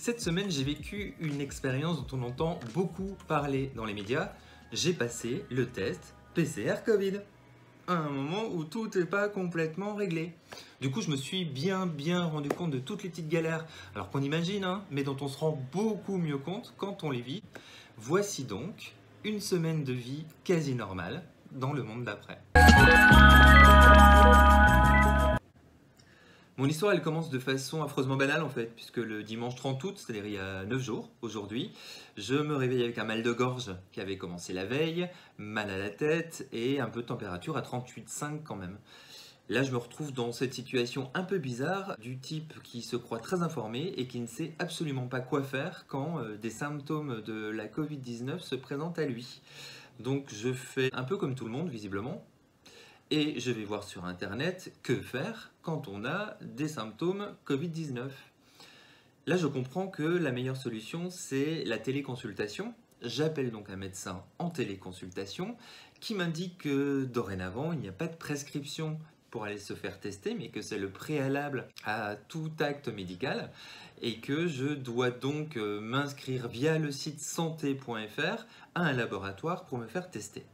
Cette semaine, j'ai vécu une expérience dont on entend beaucoup parler dans les médias. J'ai passé le test PCR Covid. À un moment où tout n'est pas complètement réglé. Du coup, je me suis bien rendu compte de toutes les petites galères, alors qu'on imagine, mais dont on se rend beaucoup mieux compte quand on les vit. Voici donc une semaine de vie quasi normale dans le monde d'après. Mon histoire, elle commence de façon affreusement banale en fait, puisque le dimanche 30 août, c'est-à-dire il y a 9 jours, aujourd'hui, je me réveille avec un mal de gorge qui avait commencé la veille, mal à la tête et un peu de température à 38,5 quand même. Là, je me retrouve dans cette situation un peu bizarre du type qui se croit très informé et qui ne sait absolument pas quoi faire quand des symptômes de la Covid-19 se présentent à lui. Donc je fais un peu comme tout le monde visiblement, et je vais voir sur internet que faire quand on a des symptômes Covid-19. Là, je comprends que la meilleure solution, c'est la téléconsultation. J'appelle donc un médecin en téléconsultation qui m'indique que dorénavant, il n'y a pas de prescription pour aller se faire tester, mais que c'est le préalable à tout acte médical et que je dois donc m'inscrire via le site santé.fr à un laboratoire pour me faire tester.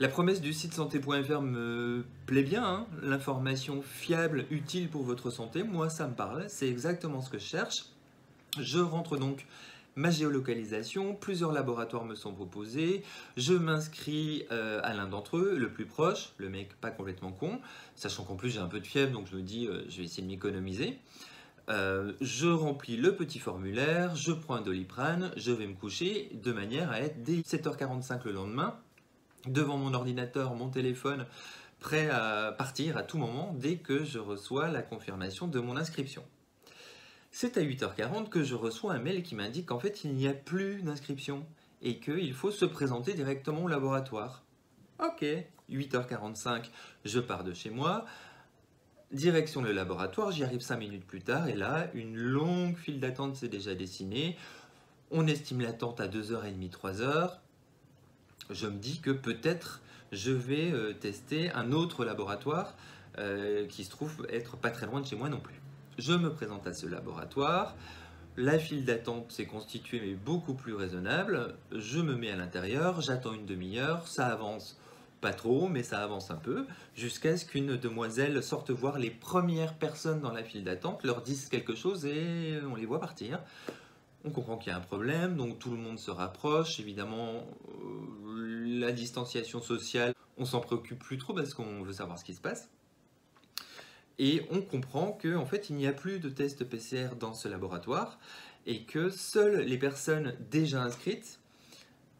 La promesse du site santé.fr me plaît bien, l'information fiable, utile pour votre santé, moi ça me parle, c'est exactement ce que je cherche. Je rentre donc ma géolocalisation, plusieurs laboratoires me sont proposés, je m'inscris à l'un d'entre eux, le plus proche, le mec pas complètement con, sachant qu'en plus j'ai un peu de fièvre donc je me dis je vais essayer de m'économiser. Je remplis le petit formulaire, je prends un Doliprane, je vais me coucher de manière à être dès 7h45 le lendemain devant mon ordinateur, mon téléphone, prêt à partir à tout moment dès que je reçois la confirmation de mon inscription. C'est à 8h40 que je reçois un mail qui m'indique qu'en fait il n'y a plus d'inscription et qu'il faut se présenter directement au laboratoire. Ok, 8h45, je pars de chez moi, direction le laboratoire, j'y arrive 5 minutes plus tard et là, une longue file d'attente s'est déjà dessinée. On estime l'attente à 2h30, 3h. Je me dis que peut-être je vais tester un autre laboratoire qui se trouve être pas très loin de chez moi non plus. Je me présente à ce laboratoire, la file d'attente s'est constituée mais beaucoup plus raisonnable, je me mets à l'intérieur, j'attends une demi-heure, ça avance pas trop mais ça avance un peu, jusqu'à ce qu'une demoiselle sorte voir les premières personnes dans la file d'attente, leur dise quelque chose et on les voit partir. On comprend qu'il y a un problème, donc tout le monde se rapproche. Évidemment, la distanciation sociale, on s'en préoccupe plus trop parce qu'on veut savoir ce qui se passe. Et on comprend qu'en fait, il n'y a plus de test PCR dans ce laboratoire et que seules les personnes déjà inscrites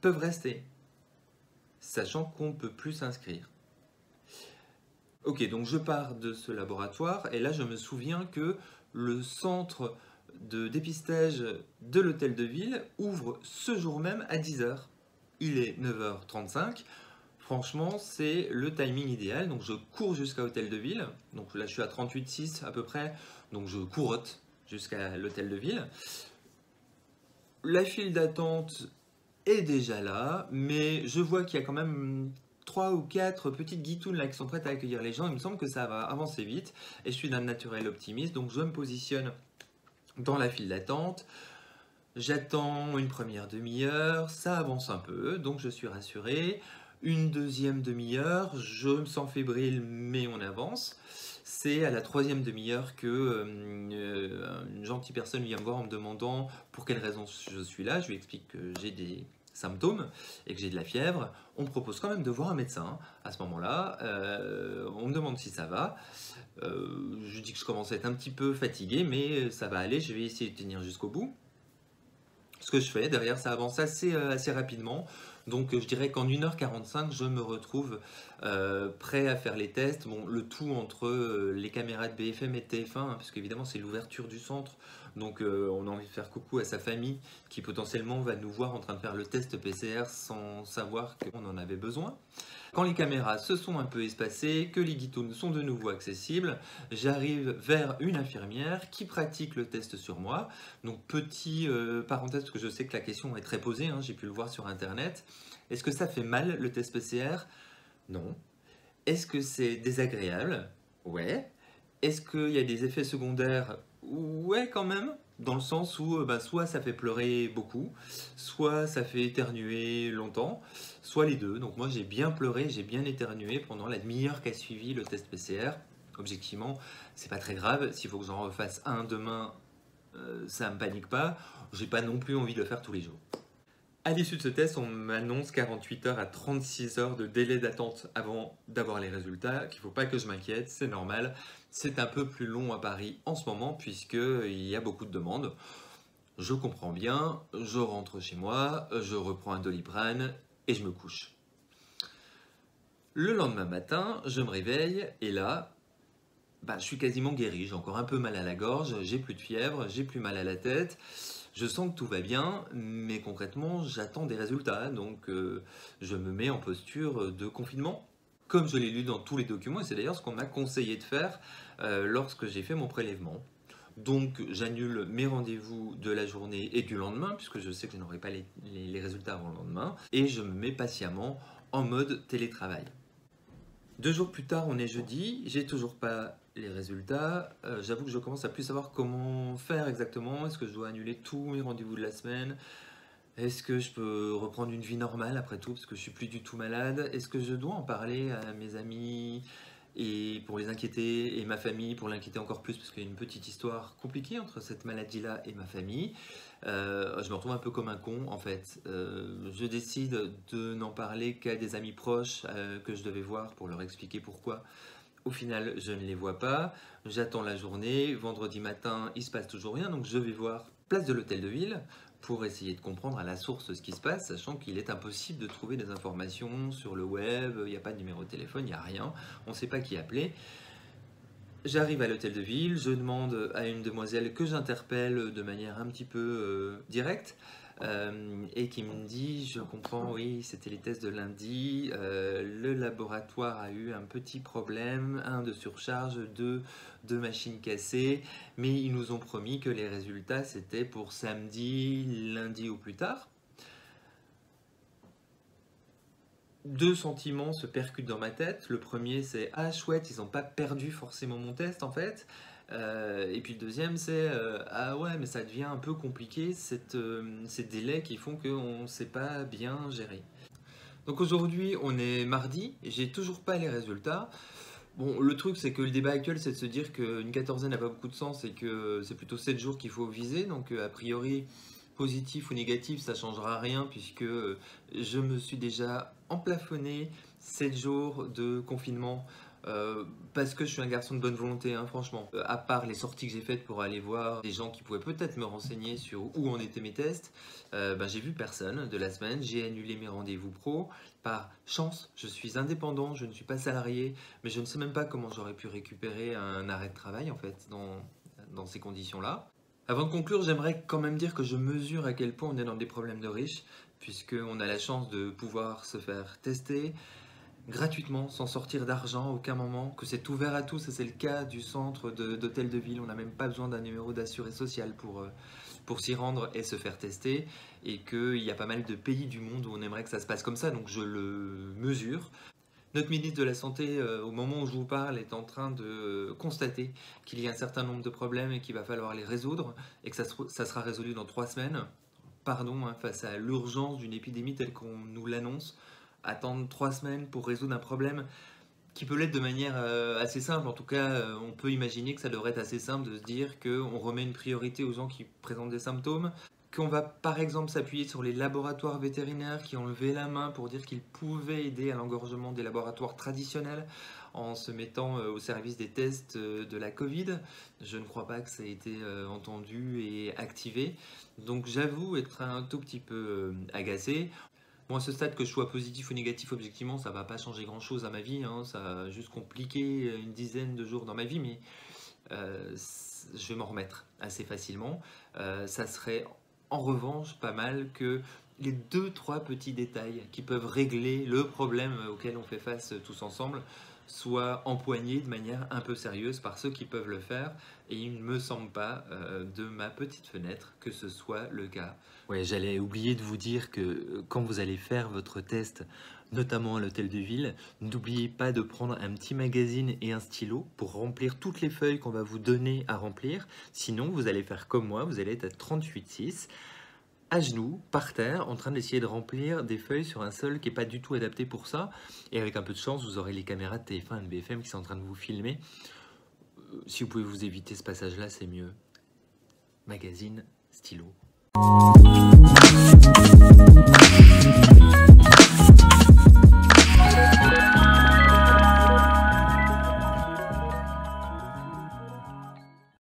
peuvent rester, sachant qu'on ne peut plus s'inscrire. Ok, donc je pars de ce laboratoire et là, je me souviens que le centre de dépistage de l'hôtel de ville ouvre ce jour même à 10h. Il est 9h35. Franchement, c'est le timing idéal. Donc je cours jusqu'à l'hôtel de ville. Donc là, je suis à 38,6 à peu près. Donc je courotte jusqu'à l'hôtel de ville. La file d'attente est déjà là, mais je vois qu'il y a quand même 3 ou 4 petites guitounes là qui sont prêtes à accueillir les gens. Il me semble que ça va avancer vite. Et je suis d'un naturel optimiste. Donc je me positionne dans la file d'attente, j'attends une première demi-heure, ça avance un peu, donc je suis rassuré. Une deuxième demi-heure, je me sens fébrile, mais on avance. C'est à la troisième demi-heure que une gentille personne vient me voir en me demandant pour quelle raison je suis là. Je lui explique que j'ai des symptômes et que j'ai de la fièvre. On me propose quand même de voir un médecin à ce moment-là. On me demande si ça va. Je dis que je commence à être un petit peu fatigué, mais ça va aller, je vais essayer de tenir jusqu'au bout. Ce que je fais, derrière ça avance assez rapidement, donc je dirais qu'en 1h45 je me retrouve prêt à faire les tests, bon, le tout entre les caméras de BFM et de TF1, parce qu'évidemment c'est l'ouverture du centre, donc on a envie de faire coucou à sa famille qui potentiellement va nous voir en train de faire le test PCR sans savoir qu'on en avait besoin. Quand les caméras se sont un peu espacées, que les guitounes sont de nouveau accessibles, j'arrive vers une infirmière qui pratique le test sur moi. Donc petit parenthèse, parce que je sais que la question est très posée, j'ai pu le voir sur internet. Est-ce que ça fait mal le test PCR? Non. Est-ce que c'est désagréable? Ouais. Est-ce qu'il y a des effets secondaires? Ouais, quand même. dans le sens où soit ça fait pleurer beaucoup, soit ça fait éternuer longtemps, soit les deux. Donc moi j'ai bien pleuré, j'ai bien éternué pendant la demi-heure qui a suivi le test PCR. Objectivement, c'est pas très grave. S'il faut que j'en refasse un demain, ça me panique pas. J'ai pas non plus envie de le faire tous les jours. À l'issue de ce test, on m'annonce 48 heures à 36 heures de délai d'attente avant d'avoir les résultats, qu'il ne faut pas que je m'inquiète, c'est normal. C'est un peu plus long à Paris en ce moment puisqu'il y a beaucoup de demandes. Je comprends bien, je rentre chez moi, je reprends un Doliprane et je me couche. Le lendemain matin, je me réveille et là, je suis quasiment guéri. J'ai encore un peu mal à la gorge, j'ai plus de fièvre, j'ai plus mal à la tête. Je sens que tout va bien, mais concrètement, j'attends des résultats. Donc, je me mets en posture de confinement, comme je l'ai lu dans tous les documents. Et c'est d'ailleurs ce qu'on m'a conseillé de faire lorsque j'ai fait mon prélèvement. Donc, j'annule mes rendez-vous de la journée et du lendemain, puisque je sais que je n'aurai pas les résultats avant le lendemain. Et je me mets patiemment en mode télétravail. 2 jours plus tard, on est jeudi, j'ai toujours pas les résultats. J'avoue que je commence à plus savoir comment faire exactement. Est-ce que je dois annuler tous mes rendez-vous de la semaine? Est-ce que je peux reprendre une vie normale après tout parce que je suis plus du tout malade? Est-ce que je dois en parler à mes amis et pour les inquiéter et ma famille pour l'inquiéter encore plus parce qu'il y a une petite histoire compliquée entre cette maladie-là et ma famille? Je me retrouve un peu comme un con en fait. Je décide de n'en parler qu'à des amis proches que je devais voir pour leur expliquer pourquoi. Au final, je ne les vois pas. J'attends la journée. Vendredi matin, il se passe toujours rien. Donc je vais voir place de l'Hôtel de Ville pour essayer de comprendre à la source ce qui se passe, sachant qu'il est impossible de trouver des informations sur le web. Il n'y a pas de numéro de téléphone, il n'y a rien. On ne sait pas qui appeler. J'arrive à l'Hôtel de Ville, je demande à une demoiselle que j'interpelle de manière un petit peu directe et qui me dit, je comprends, oui, c'était les tests de lundi, le laboratoire a eu un petit problème, 1 de surcharge, 2 de machines cassées, mais ils nous ont promis que les résultats c'était pour samedi, lundi ou plus tard. 2 sentiments se percutent dans ma tête. Le premier, c'est ah chouette, ils n'ont pas perdu forcément mon test en fait. Et puis le deuxième, c'est ah ouais, mais ça devient un peu compliqué ces délais qui font qu'on ne sait pas bien gérer. Donc aujourd'hui, on est mardi et j'ai toujours pas les résultats. Bon, le truc, c'est que le débat actuel, c'est de se dire qu'une quatorzaine n'a pas beaucoup de sens et que c'est plutôt 7 jours qu'il faut viser. Donc, a priori, positif ou négatif, ça ne changera rien puisque je me suis déjà emplafonné 7 jours de confinement parce que je suis un garçon de bonne volonté, hein, franchement. À part les sorties que j'ai faites pour aller voir des gens qui pouvaient peut-être me renseigner sur où en étaient mes tests, j'ai vu personne de la semaine, j'ai annulé mes rendez-vous pro. Par chance, je suis indépendant, je ne suis pas salarié, mais je ne sais même pas comment j'aurais pu récupérer un arrêt de travail en fait dans ces conditions-là. Avant de conclure, j'aimerais quand même dire que je mesure à quel point on est dans des problèmes de riches, puisqu'on a la chance de pouvoir se faire tester gratuitement, sans sortir d'argent à aucun moment, que c'est ouvert à tous, et c'est le cas du centre d'hôtel de ville, on n'a même pas besoin d'un numéro d'assuré social pour s'y rendre et se faire tester, et qu'il y a pas mal de pays du monde où on aimerait que ça se passe comme ça, donc je le mesure. Notre ministre de la Santé, au moment où je vous parle, est en train de constater qu'il y a un certain nombre de problèmes et qu'il va falloir les résoudre, et que ça sera résolu dans 3 semaines. Pardon, hein, face à l'urgence d'une épidémie telle qu'on nous l'annonce, attendre 3 semaines pour résoudre un problème qui peut l'être de manière assez simple. En tout cas, on peut imaginer que ça devrait être assez simple de se dire qu'on remet une priorité aux gens qui présentent des symptômes, qu'on va par exemple s'appuyer sur les laboratoires vétérinaires qui ont levé la main pour dire qu'ils pouvaient aider à l'engorgement des laboratoires traditionnels en se mettant au service des tests de la Covid. Je ne crois pas que ça ait été entendu et activé. Donc j'avoue être un tout petit peu agacé. Bon, à ce stade, que je sois positif ou négatif, objectivement, ça va pas changer grand-chose à ma vie, hein. Ça va juste compliquer une dizaine de jours dans ma vie, mais je vais m'en remettre assez facilement. Ça serait en revanche pas mal que les 2-3 petits détails qui peuvent régler le problème auquel on fait face tous ensemble soit empoigné de manière un peu sérieuse par ceux qui peuvent le faire. Et il ne me semble pas, de ma petite fenêtre, que ce soit le cas. Ouais, j'allais oublier de vous dire que quand vous allez faire votre test, notamment à l'hôtel de ville, n'oubliez pas de prendre un petit magazine et un stylo pour remplir toutes les feuilles qu'on va vous donner à remplir. Sinon, vous allez faire comme moi, vous allez être à 38,6, à genoux, par terre, en train d'essayer de remplir des feuilles sur un sol qui n'est pas du tout adapté pour ça. Et avec un peu de chance, vous aurez les caméras de TF1 et de BFM qui sont en train de vous filmer. Si vous pouvez vous éviter ce passage-là, c'est mieux. Magazine, stylo.